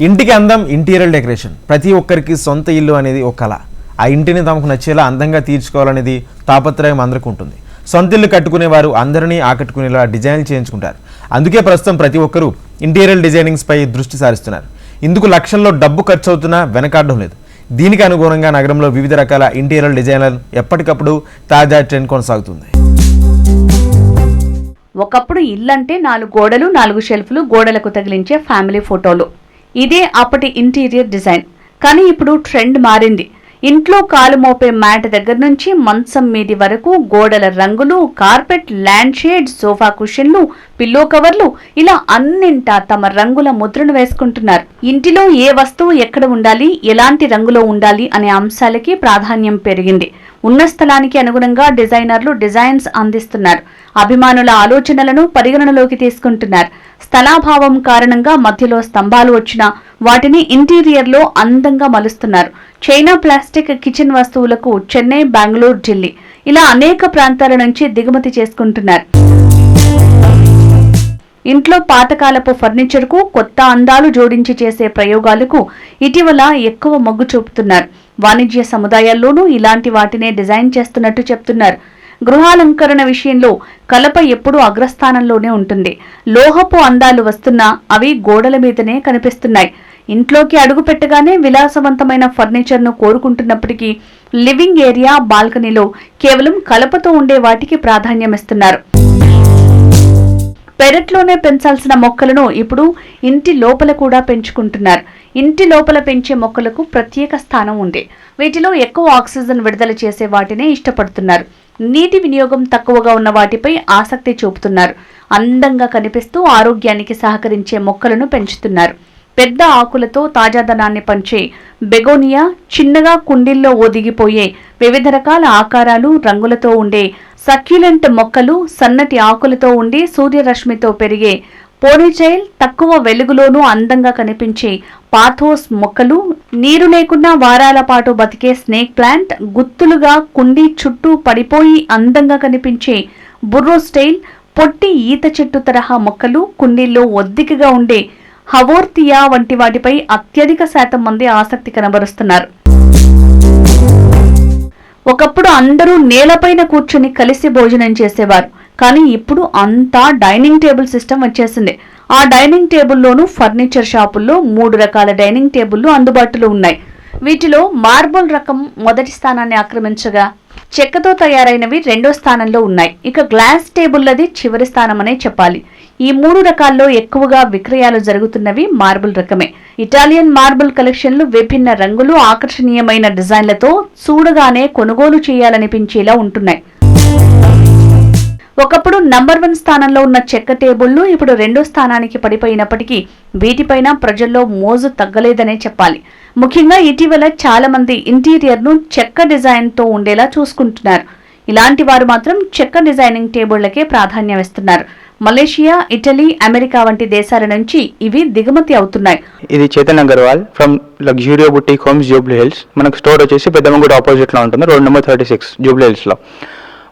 ఇంటికి అందం interior decoration. ప్రతి ఒక్కరికి సొంత ఇల్లు అనేది ఒక కళ. ఆ ఇంటిని తమకు నచ్చేలా అందంగా తీర్చుకోవాలనేది తాపత్రయం అందరికీ ఉంటుంది. సొంత ఇల్లు కట్టుకునేవారు అందరినీ ఆకట్టుకునేలా డిజైన్లు చేయించుకుంటారు. అందుకే ప్రస్తుతం ప్రతి ఒక్కరూ ఇంటీరియర్ డిజైనింగ్స్పై దృష్టి సారిస్తున్నారు. ఇందుకు లక్షల్లో డబ్బు ఖర్చు అవుతున్నా వెనకాడడం లేదు. దీనికి అనుగుణంగా నగరంలో వివిధ రకాల ఇంటీరియర్ డిజైనర్ ఎప్పటికప్పుడు తాజా ట్రెండ్ కొనసాగుతుంది. ఒకప్పుడు ఇల్లంటే 4 గోడలు 4 షెల్ఫ్లు, గోడలకు తగిలించే ఫ్యామిలీ ఫోటోలు. ఇదే అప్పటి ఇంటీరియర్ డిజైన్. కానీ ఇప్పుడు ట్రెండ్ మారింది. ఇంట్లో కాలు మోపే మ్యాట్ దగ్గర నుంచి మంచం మీది వరకు గోడల రంగులు, కార్పెట్, ల్యాండ్ షేడ్, సోఫా కుషన్లు, పిల్లో కవర్లు, ఇలా అన్నింటా తమ రంగుల ముద్రను వేసుకుంటున్నారు. ఇంటిలో ఏ వస్తువు ఎక్కడ ఉండాలి, ఎలాంటి రంగులో ఉండాలి అనే అంశాలకి ప్రాధాన్యం పెరిగింది. ఉన్న స్థలానికి అనుగుణంగా డిజైనర్లు డిజైన్స్ అందిస్తున్నారు. అభిమానుల ఆలోచనలను పరిగణనలోకి తీసుకుంటున్నారు. స్థలాభావం కారణంగా మధ్యలో స్తంభాలు వచ్చినా వాటిని ఇంటీరియర్లో అందంగా మలుస్తున్నారు. చైనా ప్లాస్టిక్ కిచెన్ వస్తువులకు చెన్నై, బెంగళూరు, ఢిల్లీ ఇలా అనేక ప్రాంతాల నుంచి దిగుమతి చేసుకుంటున్నారు. ఇంట్లో పాతకాలపు ఫర్నిచర్కు కొత్త అందాలు జోడించి చేసే ప్రయోగాలకు ఇటీవల ఎక్కువ మొగ్గు చూపుతున్నారు. వాణిజ్య సముదాయాల్లోనూ ఇలాంటి వాటినే డిజైన్ చేస్తున్నట్టు చెప్తున్నారు. గృహాలంకరణ విషయంలో కలప ఎప్పుడూ అగ్రస్థానంలోనే ఉంటుంది. లోహపు అందాలు వస్తున్నా అవి గోడల మీదనే కనిపిస్తున్నాయి. ఇంట్లోకి అడుగు పెట్టగానే విలాసవంతమైన ఫర్నిచర్ను కోరుకుంటున్నప్పటికీ లివింగ్ ఏరియా, బాల్కనీలో కేవలం కలపతో ఉండే వాటికి ప్రాధాన్యమిస్తున్నారు. పెరట్లోనే పెంచాల్సిన మొక్కలను ఇప్పుడు ఇంటి లోపల కూడా పెంచుకుంటున్నారు. ఇంటి లోపల పెంచే మొక్కలకు ప్రత్యేక స్థానం ఉంది. వీటిలో ఎక్కువ ఆక్సిజన్ విడుదల చేసే వాటినే ఇష్టపడుతున్నారు. నీటి వినియోగం తక్కువగా ఉన్న వాటిపై ఆసక్తి చూపుతున్నారు. అందంగా కనిపిస్తూ ఆరోగ్యానికి సహకరించే మొక్కలను పెంచుతున్నారు. పెద్ద ఆకులతో తాజాదనాన్ని పంచే బెగోనియా, చిన్నగా కుండీల్లో ఒదిగిపోయే వివిధ రకాల ఆకారాలు, రంగులతో ఉండే సక్యులెంట్ మొక్కలు, సన్నటి ఆకులతో ఉండి సూర్యరశ్మితో పెరిగే పోనీటైల్, తక్కువ వెలుగులోనూ అందంగా కనిపించే పాథోస్ మొక్కలు, నీరు లేకున్నా వారాల పాటు బతికే స్నేక్ ప్లాంట్, గుత్తులుగా కుండీ చుట్టూ పడిపోయి అందంగా కనిపించే బుర్రోస్టైల్, పొట్టి ఈత చెట్టు తరహా మొక్కలు, కుండీల్లో ఒద్దికగా ఉండే హవోర్తియా వంటి వాటిపై అత్యధిక శాతం మంది ఆసక్తి కనబరుస్తున్నారు. ఒకప్పుడు అందరూ నేలపైన కూర్చుని కలిసి భోజనం చేసేవారు. కానీ ఇప్పుడు అంతా డైనింగ్ టేబుల్ సిస్టమ్ వచ్చేసింది. ఆ డైనింగ్ టేబుల్లోనూ ఫర్నిచర్ షాపుల్లో 3 రకాల డైనింగ్ టేబుల్లు అందుబాటులో ఉన్నాయి. వీటిలో మార్బుల్ రకం మొదటి స్థానాన్ని ఆక్రమించగా చెక్కతో తయారైనవి 2వ స్థానంలో ఉన్నాయి. ఇక గ్లాస్ టేబుల్లది చివరి స్థానమనే చెప్పాలి. ఈ 3 రకాల్లో ఎక్కువగా విక్రయాలు జరుగుతున్నవి మార్బుల్ రకమే. ఇటాలియన్ మార్బుల్ కలెక్షన్లు విభిన్న రంగులు, ఆకర్షణీయమైన డిజైన్లతో చూడగానే కొనుగోలు చేయాలనిపించేలా ఉంటున్నాయి. ఒకప్పుడు నంబర్ 1 స్థానంలో ఉన్న చెక్క టేబుళ్లు ఇప్పుడు 2వ స్థానానికి పడిపోయినప్పటికీ వీటిపైన ప్రజల్లో మోజు తగ్గలేదనే చెప్పాలి. ముఖ్యంగా ఇటీవల చాలా మంది ఇంటీరియర్ను చెక్క డిజైన్తో ఉండేలా చూసుకుంటున్నారు. ఇలాంటి వారు మాత్రం చెక్క డిజైనింగ్ టేబుళ్లకే ప్రాధాన్యం ఇస్తున్నారు. మలేషియా, ఇటలీ, అమెరికా వంటి దేశాల నుంచి ఇవి దిగుమతి అవుతున్నాయి. ఇది Chetan Agarwal from Luxurio boutique homes, Jubilee Hills. మనకు స్టోర్ వచ్చేసి పెద్దమంగుడ ఆపోజిట్ లో ఉంటుంది, రోడ్ నెంబర్ 36 జూబ్లీ హిల్స్ లో.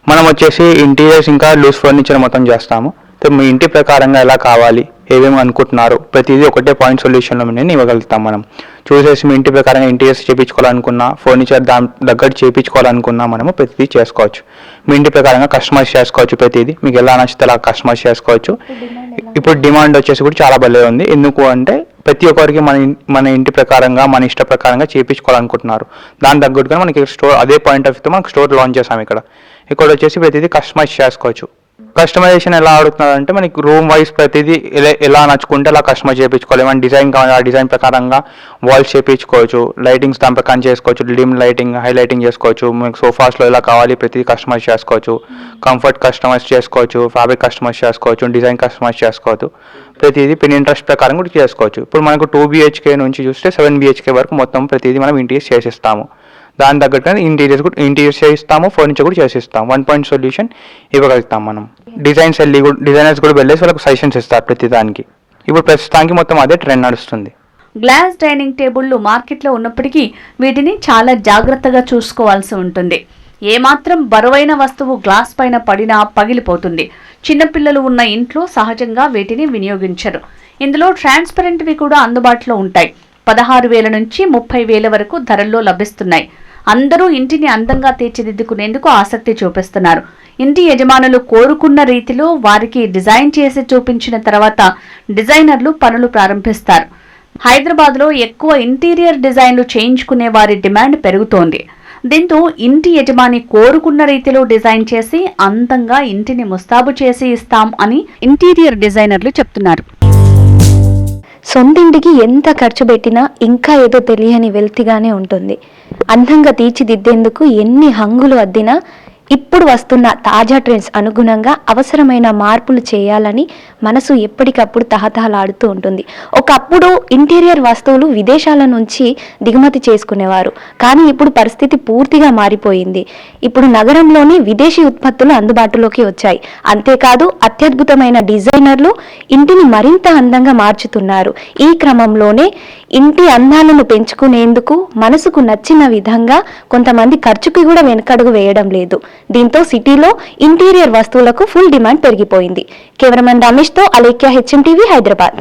మనం వచ్చేసి ఇంటీరియర్స్ ఇంకా లూజ్ ఫర్నిచర్ మొత్తం చేస్తాము. మీ ఇంటి ప్రకారంగా ఎలా కావాలి, ఏమేమి అనుకుంటున్నారు, ప్రతిదీ ఒకటే పాయింట్ సొల్యూషన్లో నేను ఇవ్వగలుగుతాం. మనం చూసేసి మీ ఇంటి ప్రకారంగా ఇంటీరియర్స్ చేయించుకోవాలనుకున్నా, ఫర్నిచర్ దాని దగ్గర చేయించుకోవాలనుకున్నా మనము ప్రతిదీ చేసుకోవచ్చు. మీ ఇంటి ప్రకారంగా కస్టమైజ్ చేసుకోవచ్చు. ప్రతిదీ మీకు ఎలా నచ్చితే అలా కస్టమైజ్ చేసుకోవచ్చు. ఇప్పుడు డిమాండ్ వచ్చేసి కూడా చాలా భలే ఉంది. ఎందుకు అంటే ప్రతి ఒక్కరికి మన ఇంటి ప్రకారంగా, మన ఇష్ట ప్రకారంగా చేయించుకోవాలనుకుంటున్నారు. దాని తగ్గట్టుగా మనకి స్టోర్ అదే పాయింట్ ఆఫ్ వ్యూతో మనకు స్టోర్ లాంచ్ చేసాం. ఇక్కడ వచ్చేసి ప్రతిదీ కస్టమైజ్ చేసుకోవచ్చు. కస్టమైజేషన్ ఎలా అడుగుతున్నారంటే మనకి రూమ్ వైజ్ ప్రతిదీ ఎలా నచ్చుకుంటే అలా కస్టమైజ్ చేయించుకోవాలి. ఏమైనా డిజైన్ కావాలి, ఆ డిజైన్ ప్రకారంగా వాల్స్ చేయించుకోవచ్చు. లైటింగ్స్ దాని ప్రకారం చేసుకోవచ్చు. డిమ్ లైటింగ్, హైలైటింగ్ చేసుకోవచ్చు. మీకు సోఫాస్లో ఎలా కావాలి ప్రతిదీ కస్టమైజ్ చేసుకోవచ్చు. కంఫర్ట్ కస్టమైజ్ చేసుకోవచ్చు, ఫ్యాబ్రిక్ కస్టమైజ్ చేసుకోవచ్చు, డిజైన్ కస్టమైజ్ చేసుకోవచ్చు. ప్రతిదీ పిన్ ఇంట్రెస్ట్ ప్రకారం కూడా చేసుకోవచ్చు. ఇప్పుడు మనకు 2 BHK నుంచి చూస్తే 7 BHK వరకు మొత్తం ప్రతిదీ మనం ఇంటీరియర్స్ చేసిస్తాము. దాని తగ్గట్టుగా ఇంటీరియర్స్ చేయిస్తాము, ఫర్నిచర్ కూడా చేసిస్తాము. 1 పాయింట్ సొల్యూషన్ ఇవ్వగలుగుతాం మనం. డిజైనర్స్ కూడా వెళ్ళేసి వాళ్ళకి సజెషన్స్ ఇస్తారు ప్రతి దానికి. ఇప్పుడు ప్రస్తుతానికి మొత్తం అదే ట్రెండ్ నడుస్తుంది. గ్లాస్ డైనింగ్ టేబుళ్లు మార్కెట్లో ఉన్నప్పటికీ వీటిని చాలా జాగ్రత్తగా చూసుకోవాల్సి ఉంటుంది. ఏమాత్రం బరువైన వస్తువు గ్లాస్ పైన పడినా పగిలిపోతుంది. చిన్నపిల్లలు ఉన్న ఇంట్లో సహజంగా వీటిని వినియోగించరు. ఇందులో ట్రాన్స్పరెంట్వి కూడా అందుబాటులో ఉంటాయి. 16,000 నుంచి 30,000 వరకు ధరల్లో లభిస్తున్నాయి. అందరూ ఇంటిని అందంగా తీర్చిదిద్దుకునేందుకు ఆసక్తి చూపిస్తున్నారు. ఇంటి యజమానులు కోరుకున్న రీతిలో వారికి డిజైన్ చేసి చూపించిన తర్వాత డిజైనర్లు పనులు ప్రారంభిస్తారు. హైదరాబాద్లో ఎక్కువ ఇంటీరియర్ డిజైన్లు చేయించుకునే వారి డిమాండ్ పెరుగుతోంది. దీంతో ఇంటి యజమాని కోరుకున్న రీతిలో డిజైన్ చేసి అందంగా ఇంటిని ముస్తాబు చేసి ఇస్తాం అని ఇంటీరియర్ డిజైనర్లు చెప్తున్నారు. సొంతింటికి ఎంత ఖర్చు పెట్టినా ఇంకా ఏదో తెలియని వెల్తిగానే ఉంటుంది. అందంగా తీర్చిదిద్దేందుకు ఎన్ని హంగులు అద్దినా ఇప్పుడు వస్తున్న తాజా ట్రెండ్స్ అనుగుణంగా అవసరమైన మార్పులు చేయాలని మనసు ఎప్పటికప్పుడు తహతహలాడుతూ ఉంటుంది. ఒకప్పుడు ఇంటీరియర్ వస్తువులు విదేశాల నుంచి దిగుమతి చేసుకునేవారు, కానీ ఇప్పుడు పరిస్థితి పూర్తిగా మారిపోయింది. ఇప్పుడు నగరంలోని విదేశీ ఉత్పత్తులు అందుబాటులోకి వచ్చాయి. అంతేకాదు అత్యద్భుతమైన డిజైనర్లు ఇంటిని మరింత అందంగా మార్చుతున్నారు. ఈ క్రమంలోనే ఇంటి అందాలను పెంచుకునేందుకు మనసుకు నచ్చిన విధంగా కొంతమంది ఖర్చుకి కూడా వెనకడుగు వేయడం లేదు. దీంతో సిటీలో ఇంటీరియర్ వస్తువులకు ఫుల్ డిమాండ్ పెరిగిపోయింది. కెమెరామెన్ రమేష్తో అలేఖ్య, HMTV, హైదరాబాద్.